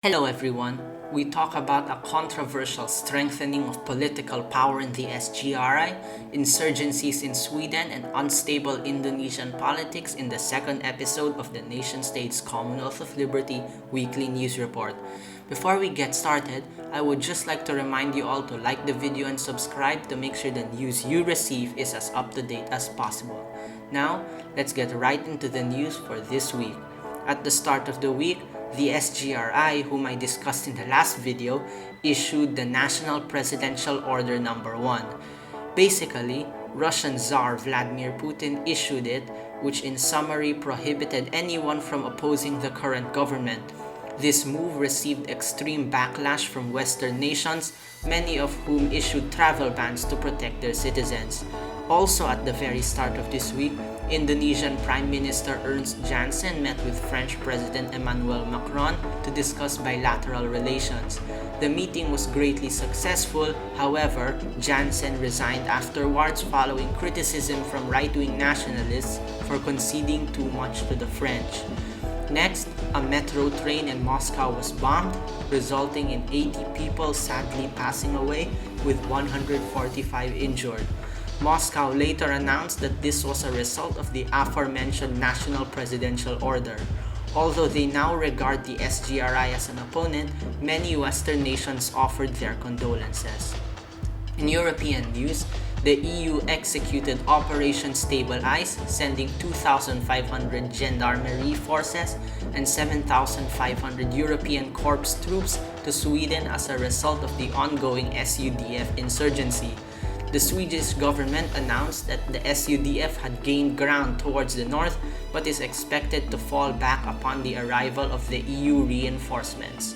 Hello everyone. We talk about a controversial strengthening of political power in the SGRI, insurgencies in Sweden, and unstable Indonesian politics in the second episode of the NationStates Commonwealth of Liberty Weekly News Report. Before we get started, I would just like to remind you all to like the video and subscribe to make sure the news you receive is as up to date as possible. Now, let's get right into the news for this week. At the start of the week, the SGRI, whom I discussed in the last video, issued the National Presidential Order No. 1. Basically, Russian Tsar Vladimir Putin issued it, which in summary prohibited anyone from opposing the current government. This move received extreme backlash from Western nations, many of whom issued travel bans to protect their citizens. Also at the very start of this week, Indonesian Prime Minister Ernst Janssen met with French President Emmanuel Macron to discuss bilateral relations. The meeting was greatly successful, however, Janssen resigned afterwards following criticism from right-wing nationalists for conceding too much to the French. Next, a metro train in Moscow was bombed, resulting in 80 people sadly passing away with 145 injured. Moscow later announced that this was a result of the aforementioned National Presidential Order. Although they now regard the SGRI as an opponent, many Western nations offered their condolences. In European news, the EU executed Operation Stabilize, sending 2,500 gendarmerie forces and 7,500 European Corps troops to Sweden as a result of the ongoing SUDF insurgency. The Swedish government announced that the SUDF had gained ground towards the north but is expected to fall back upon the arrival of the EU reinforcements.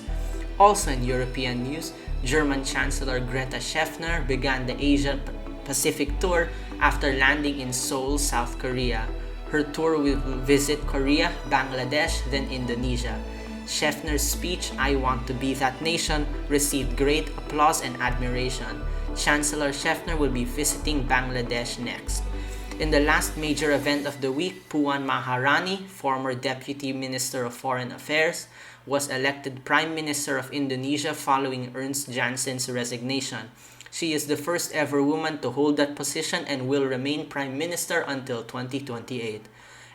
Also in European news, German Chancellor Greta Schäffner began the Asia Pacific tour after landing in Seoul, South Korea. Her tour will visit Korea, Bangladesh, then Indonesia. Schäffner's speech, "I Want to Be That Nation," received great applause and admiration. Chancellor Schäffner will be visiting Bangladesh next. In the last major event of the week, Puan Maharani, former Deputy Minister of Foreign Affairs, was elected Prime Minister of Indonesia following Ernst Janssen's resignation. She is the first ever woman to hold that position and will remain Prime Minister until 2028.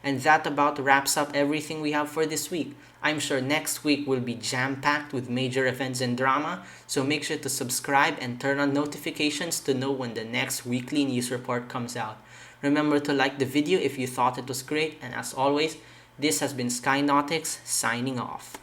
And that about wraps up everything we have for this week. I'm sure next week will be jam-packed with major events and drama, so make sure to subscribe and turn on notifications to know when the next weekly news report comes out. Remember to like the video if you thought it was great, and as always, this has been Skynautics signing off.